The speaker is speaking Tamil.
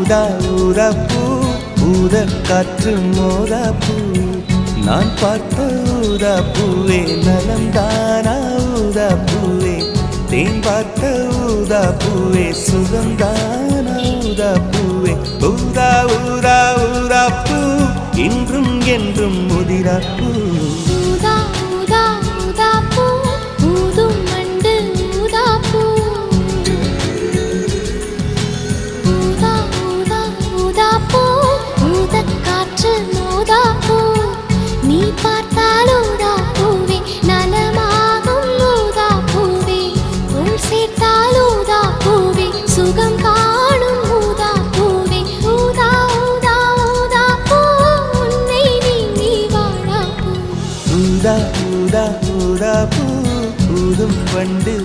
ஊதா ஊதா பூ ஊத காற்று மோதா பூ நான் பார்த்த ஊதா பூவே நலந்தானா ஊதா பூவே தேன் பார்த்த ஊதா பூவே சுகந்தானா ஊதா பூவே ஊதா ஊதா ஊதா பூ இன்றும் என்றும் முதிரா பூ ஊதா ஊதா ஊதா பூ ஊதும் மண்டு ஊதா பூ ஊதா ஊதா ஊதா பூ ஊத காற்று மோதா பூ நீ பார்த்தால் ஊதா பூவே நலமாகும் ஊதா பூவே உள் சேர்த்தால் ஊதா பூவே சுகம் காணும் ஊதா பூவே ஊதா ஊதா ஊதா பூ உன்னை நீ வாழா பூ ஊதா ஊதா ஊதா பூ ஊதும் பண்டு